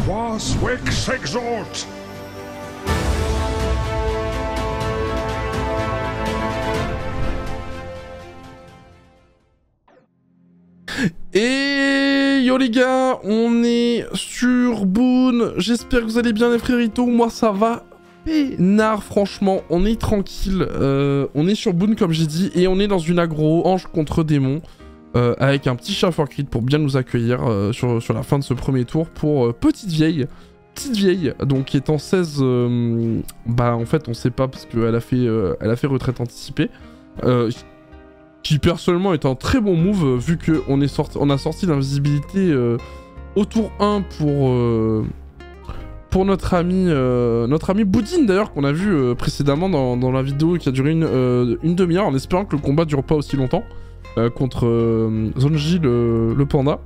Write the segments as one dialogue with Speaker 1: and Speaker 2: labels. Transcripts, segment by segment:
Speaker 1: Trois Swick s'exhorte.
Speaker 2: Et yo les gars, on est sur Boon. J'espère que vous allez bien les fréritos. Moi ça va peinard franchement. On est tranquille. On est sur Boon comme j'ai dit. Et on est dans une aggro ange contre démon. Avec un petit Chaffeur Crit pour bien nous accueillir sur la fin de ce premier tour. Pour Petite Vieille. Petite Vieille, donc qui est en 16. Bah en fait on sait pas parce qu'elle a fait retraite anticipée. Qui personnellement est un très bon move vu qu'on a sorti l'invisibilité au tour 1 pour notre ami Boudine d'ailleurs qu'on a vu précédemment dans la vidéo qui a duré une demi-heure en espérant que le combat dure pas aussi longtemps contre Zonji le panda.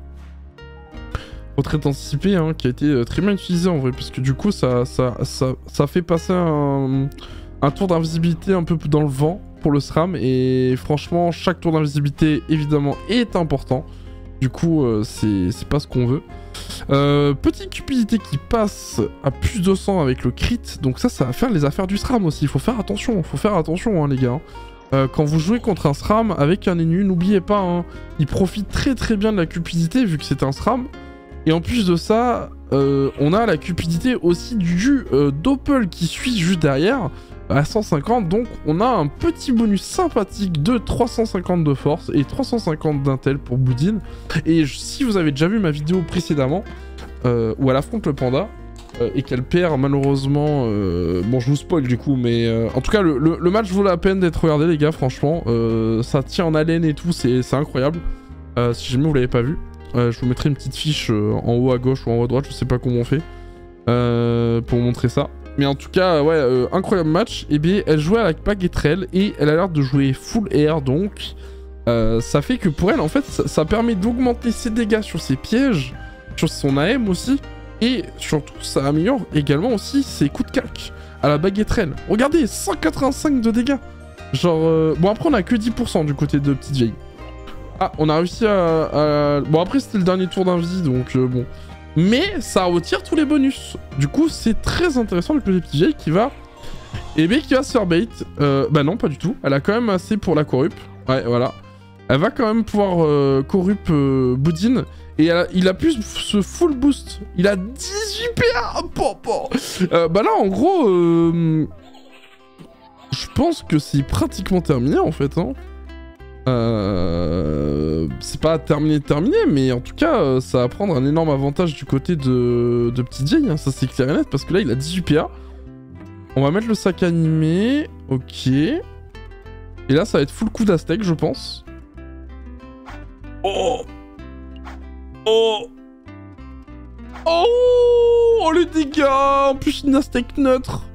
Speaker 2: Retraite anticipée hein, qui a été très bien utilisé en vrai parce que du coup ça fait passer un tour d'invisibilité un peu dans le vent pour le SRAM et franchement chaque tour d'invisibilité évidemment est important. Du coup c'est pas ce qu'on veut. Petite cupidité qui passe à plus de 100 avec le crit, donc ça va faire les affaires du SRAM aussi, il faut faire attention hein, les gars. Quand vous jouez contre un SRAM avec un ennemi, n'oubliez pas, hein, il profite très bien de la cupidité vu que c'est un SRAM. Et en plus de ça, on a la cupidité aussi du Doppel qui suit juste derrière à 150, donc on a un petit bonus sympathique de 350 de force et 350 d'intel pour Boudine. Et si vous avez déjà vu ma vidéo précédemment, où elle affronte le panda, et qu'elle perd malheureusement... bon, je vous spoil du coup, mais en tout cas, le match vaut la peine d'être regardé les gars, franchement. Ça tient en haleine et tout, c'est incroyable. Si jamais vous l'avez pas vu, je vous mettrai une petite fiche en haut à gauche ou en haut à droite, je sais pas comment on fait, pour vous montrer ça. Mais en tout cas, ouais, incroyable match. Et bien, elle jouait à la baguetterelle et elle a l'air de jouer full air, donc ça fait que pour elle, en fait, ça permet d'augmenter ses dégâts sur ses pièges, sur son AM aussi, et surtout, ça améliore également aussi ses coups de calque à la baguetterelle. Regardez, 185 de dégâts. Genre, bon après, on a que 10% du côté de Petite Vieille. Ah, on a réussi à... Bon, après, c'était le dernier tour d'invisi, donc bon... Mais ça retire tous les bonus. Du coup, c'est très intéressant le petit Vieille qui va... Eh bien, qui va se faire bait. Bah non, pas du tout. Elle a quand même assez pour la corrup. Ouais, voilà. Elle va quand même pouvoir corrup Boudine. Et il a plus ce full boost. Il a 18 PA. Bah là, en gros... je pense que c'est pratiquement terminé, en fait. Hein. C'est pas terminé, mais en tout cas, ça va prendre un énorme avantage du côté de Petite Vieille, hein, ça c'est clair et net, parce que là, il a 18 PA. On va mettre le sac animé, ok. Et là, ça va être full coup d'Aztec, je pense. Oh les dégâts. En plus, une Aztec neutre.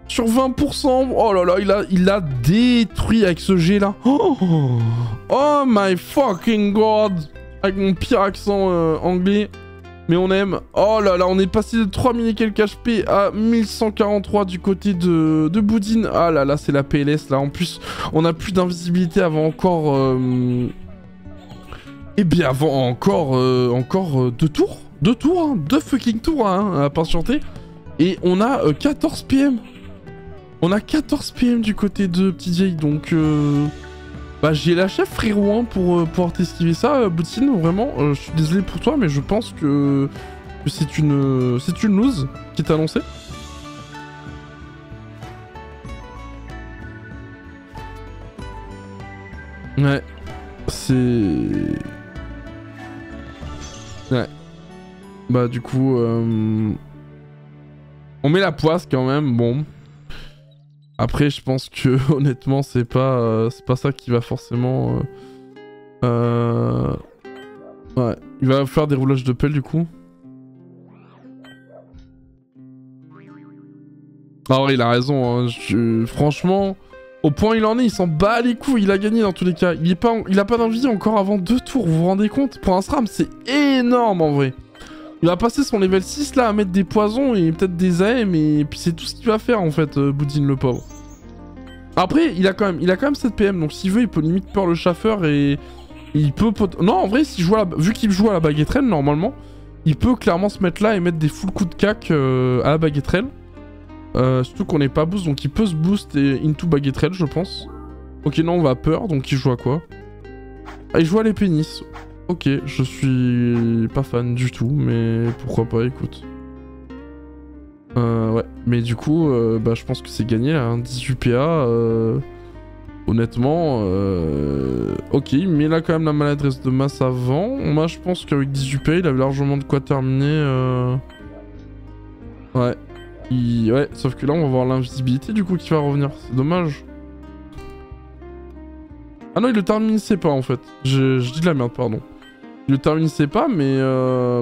Speaker 2: Sur 20%, oh là là, il a détruit avec ce G là. Oh my fucking god. Avec mon pire accent anglais. Mais on aime. Oh là là, on est passé de 3000 et quelques HP à 1143 du côté de Boudine. Ah là là, c'est la PLS là. En plus, on a plus d'invisibilité avant encore... Eh bien, avant encore 2 tours. 2 tours, hein. 2 fucking tours hein, à patienter. Et on a 14 PM. On a 14 PM du côté de Petite Vieille, donc bah j'ai la chef frérot hein, pour pouvoir t'esquiver ça, Boutine, vraiment, je suis désolé pour toi, mais je pense que c'est une lose qui est annoncée. Ouais, c'est... Ouais. Bah du coup, on met la poisse quand même, bon... Après, je pense que honnêtement, c'est pas ça qui va forcément... Ouais, il va faire des roulages de pelle du coup. Alors, il a raison, hein. Franchement, au point il en est, il s'en bat les couilles, il a gagné dans tous les cas. Il a pas d'envie encore avant 2 tours, vous vous rendez compte? Pour un SRAM, c'est énorme en vrai. Il va passer son level 6 là à mettre des poisons et peut-être des AM et puis c'est tout ce qu'il va faire en fait, Boudine le pauvre. Après, il a quand même 7 PM, donc s'il veut, il peut limite peur le chaffeur et il peut... Non, en vrai, vu qu'il joue à la baguetterelle, normalement, il peut clairement se mettre là et mettre des full coups de cac à la baguetterelle. Surtout qu'on n'est pas boost, donc il peut se boost et into baguetterelle, je pense. Ok, non, on va peur, donc il joue à quoi? Ah, il joue à les pénis. Ok, je suis pas fan du tout, mais pourquoi pas, écoute. Ouais, mais du coup, bah, je pense que c'est gagné là, hein, 18 PA. Honnêtement, ok, mais il a quand même la maladresse de masse avant. Moi, je pense qu'avec 18 PA, il avait largement de quoi terminer. Ouais. Ouais, sauf que là, on va voir l'invisibilité du coup qui va revenir. C'est dommage. Ah non, il le terminissait pas en fait. Je dis de la merde, pardon. Il le terminissait pas, mais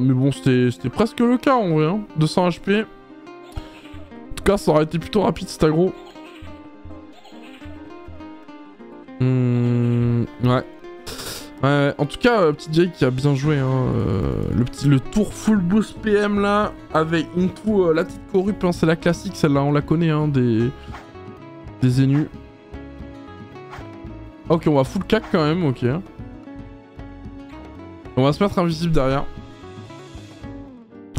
Speaker 2: bon, c'était presque le cas en vrai. Hein. 200 HP. En tout cas, ça aurait été plutôt rapide cet aggro. Ouais. Ouais, en tout cas, petit Jake qui a bien joué. Hein, le tour full boost PM là, avec into la petite corrupe, hein, c'est la classique, celle-là, on la connaît, hein, des Zénus. Ok, on va full cac quand même, ok. On va se mettre invisible derrière.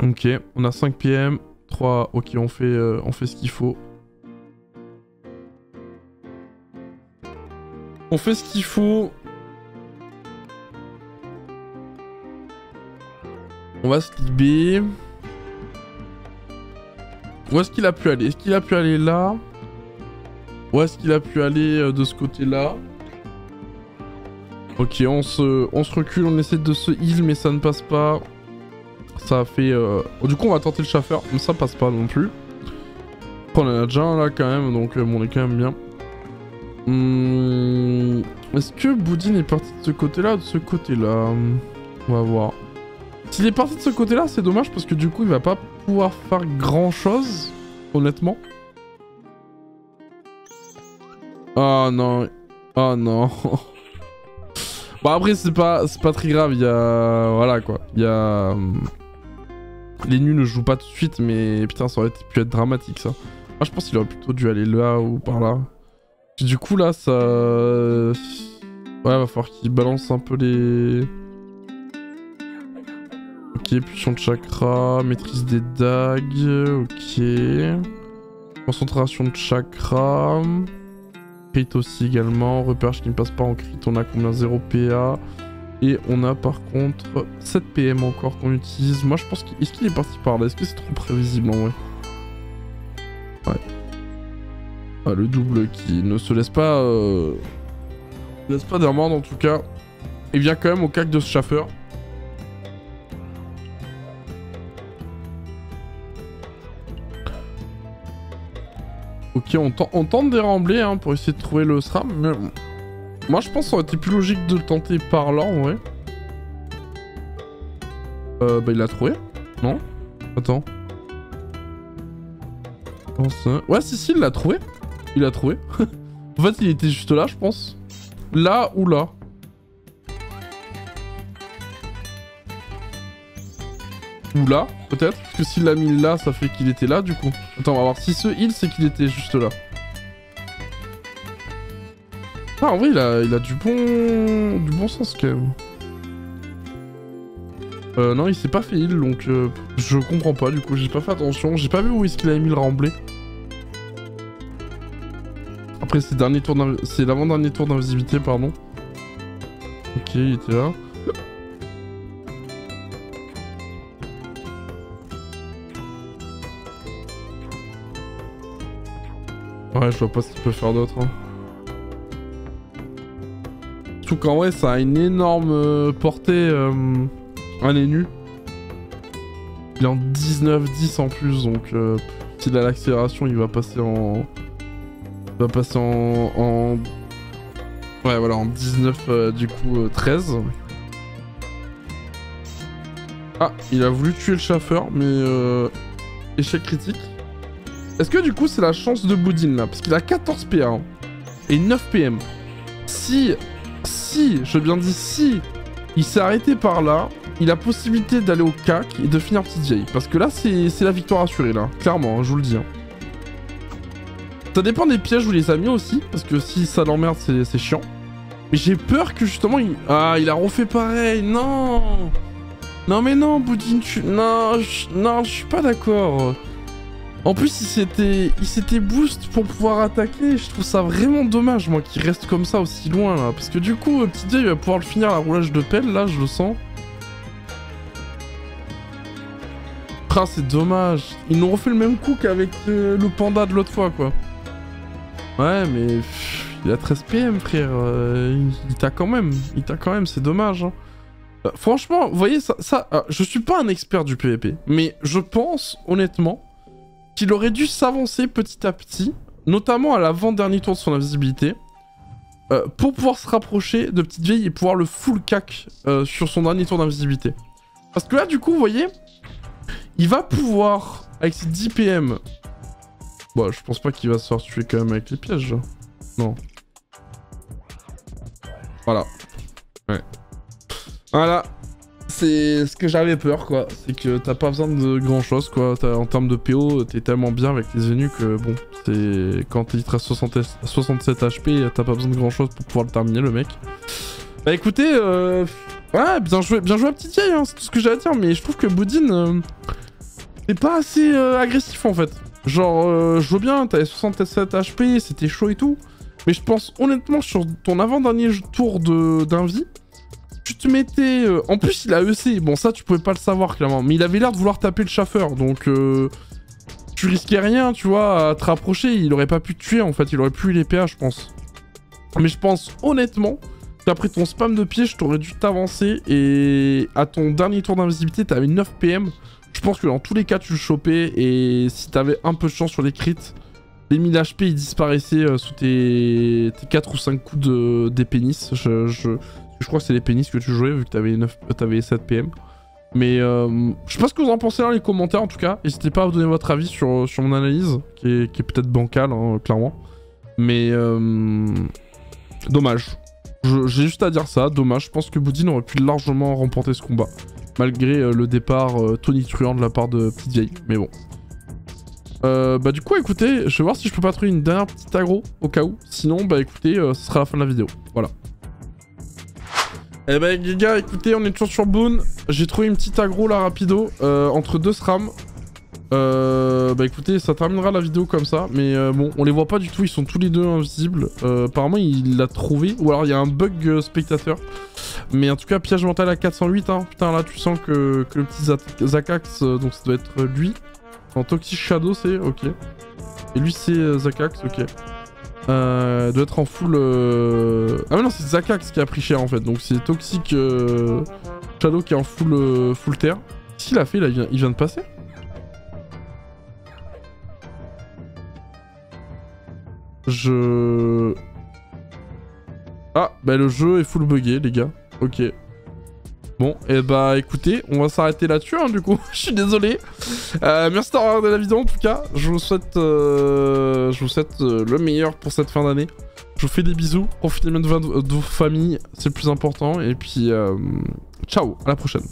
Speaker 2: Ok, on a 5 PM, 3, ok, on fait ce qu'il faut. On fait ce qu'il faut. On va se libérer. Où est-ce qu'il a pu aller? Est-ce qu'il a pu aller là? Où est-ce qu'il a pu aller de ce côté-là? Ok, on se recule, on essaie de se heal, mais ça ne passe pas. Ça a fait... Du coup, on va tenter le chauffeur, mais ça passe pas non plus. On en a déjà un là quand même, donc bon, on est quand même bien. Est-ce que Boudin est parti de ce côté-là ou de ce côté-là? On va voir. S'il est parti de ce côté-là, c'est dommage parce que du coup, il va pas pouvoir faire grand-chose, honnêtement. Oh non. Oh non. Bon après, c'est pas très grave, il y a... Voilà quoi. Il y a... Les nus ne jouent pas tout de suite, mais putain, ça aurait pu être dramatique ça. Moi, je pense qu'il aurait plutôt dû aller là ou par là. Du coup, là, ça... Ouais, va falloir qu'il balance un peu les... Ok, puissant de chakra, maîtrise des dagues, ok. Concentration de chakra. Crit aussi également, repérage qui ne passe pas en crit, on a combien? 0 PA. Et on a par contre 7 PM encore qu'on utilise. Moi je pense qu'il... Est-ce qu'il est parti par là? Est-ce que c'est trop prévisible en vrai? Ouais. Ah, le double qui ne se laisse pas... laisse pas d'amende en tout cas. Il vient quand même au cac de ce chaffeur. Ok, on tente des remblais hein, pour essayer de trouver le SRAM, mais moi je pense que ça aurait été plus logique de le tenter par là en vrai. Bah il l'a trouvé? Non? Attends. Ouais si, il l'a trouvé. Il l'a trouvé. En fait il était juste là je pense. Là ou là. Ou là, peut-être. Parce que s'il l'a mis là, ça fait qu'il était là, du coup. Attends, on va voir. Si ce heal, c'est qu'il était juste là. Ah, en vrai, il a du bon sens, quand même. Non, il s'est pas fait heal, donc je comprends pas, du coup. J'ai pas fait attention. J'ai pas vu où est-ce qu'il avait mis le remblai. Après, c'est l'avant-dernier tour d'invisibilité, pardon. Ok, il était là. Ouais, je vois pas ce qu'il peut faire d'autre. Hein. Surtout qu'en vrai, ça a une énorme portée. Un nu. Il est en 19-10 en plus, donc s'il a l'accélération, il va passer en... Il va passer en... Ouais, voilà, en 19, du coup, 13. Ah, il a voulu tuer le chaffeur, mais... Échec critique. Est-ce que du coup c'est la chance de Boudin là? Parce qu'il a 14 PA hein, et 9 PM. Si, je bien dis si, il s'est arrêté par là, il a possibilité d'aller au CAC et de finir petit J. Parce que là c'est la victoire assurée là, clairement, hein, je vous le dis. Hein. Ça dépend des pièges où il les a mis aussi, parce que si ça l'emmerde c'est chiant. Mais j'ai peur que justement il... Ah, il a refait pareil, non. Non mais non, Boudin, non, non, je suis pas d'accord. En plus, il s'était boost pour pouvoir attaquer. Je trouve ça vraiment dommage, moi, qu'il reste comme ça aussi loin, là. Parce que du coup, petit Dieu, il va pouvoir le finir à la roulage de pelle, là, je le sens. Ah, c'est dommage. Ils nous refait le même coup qu'avec le panda de l'autre fois, quoi. Ouais, mais... il a 13 PM, frère. Il t'a quand même. Il t'a quand même, c'est dommage, hein. Franchement, vous voyez, je suis pas un expert du PVP, mais je pense, honnêtement, qu'il aurait dû s'avancer petit à petit, notamment à l'avant-dernier tour de son invisibilité, pour pouvoir se rapprocher de Petite Vieille et pouvoir le full cac sur son dernier tour d'invisibilité. Parce que là, du coup, vous voyez, il va pouvoir, avec ses 10 PM... Bon, je pense pas qu'il va se faire tuer quand même avec les pièges. Non. Voilà. Ouais. Voilà. C'est ce que j'avais peur, quoi. C'est que t'as pas besoin de grand chose, quoi. En termes de PO, t'es tellement bien avec les Vénus que bon, c'est quand il te reste 67 HP, t'as pas besoin de grand chose pour pouvoir le terminer, le mec. Bah écoutez, ouais, bien joué à Petite Vieille, hein, c'est tout ce que j'ai à dire, mais je trouve que Boudin, c'est pas assez agressif en fait. Genre, je veux bien, t'avais 67 HP, c'était chaud et tout, mais je pense honnêtement sur ton avant-dernier tour d'invie, tu te mettais... En plus, il a EC. Bon, ça, tu pouvais pas le savoir, clairement. Mais il avait l'air de vouloir taper le chaffeur. Donc, tu risquais rien, tu vois, à te rapprocher. Il aurait pas pu te tuer, en fait. Il aurait plus eu les PA, je pense. Mais je pense, honnêtement, qu'après ton spam de piège, t'aurais dû t'avancer. Et à ton dernier tour d'invisibilité, t'avais 9 PM. Je pense que dans tous les cas, tu le chopais. Et si t'avais un peu de chance sur les crits, les 1000 HP, ils disparaissaient sous tes 4 ou 5 coups des pénis. Je crois que c'est les pénis que tu jouais vu que t'avais 7 PM. Mais je sais pas ce que vous en pensez dans les commentaires en tout cas. N'hésitez pas à vous donner votre avis sur mon analyse, qui est peut-être bancale, hein, clairement. Mais dommage. J'ai juste à dire ça, dommage. Je pense que Boudin aurait pu largement remporter ce combat. Malgré le départ tonitruant de la part de Petite Vieille. Mais bon. Bah du coup écoutez, je vais voir si je peux pas trouver une dernière petite aggro au cas où. Sinon bah écoutez, ce sera la fin de la vidéo. Voilà. Eh ben les gars, écoutez, on est toujours sur Boon. J'ai trouvé une petite aggro là rapido entre deux SRAM. Bah écoutez, ça terminera la vidéo comme ça. Mais bon, on les voit pas du tout, ils sont tous les deux invisibles. Apparemment, il l'a trouvé. Ou alors il y a un bug spectateur. Mais en tout cas, piège mental à 408. Hein. Putain, là tu sens que le petit Zakax, donc ça doit être lui. En Toxic Shadow, c'est ok. Et lui, c'est Zakax, ok. Doit être en full... Ah mais non, c'est Zakax qui a pris cher en fait. Donc c'est Toxic Shadow qui est en full terre. Qu'est-ce qu'il a fait là, il vient de passer. Ah, bah le jeu est full buggé les gars. Ok. Bon, et bah écoutez, on va s'arrêter là-dessus hein, du coup, je suis désolé. Merci d'avoir regardé la vidéo en tout cas, je vous souhaite le meilleur pour cette fin d'année. Je vous fais des bisous, profitez bien de vos familles, c'est le plus important, et puis ciao, à la prochaine.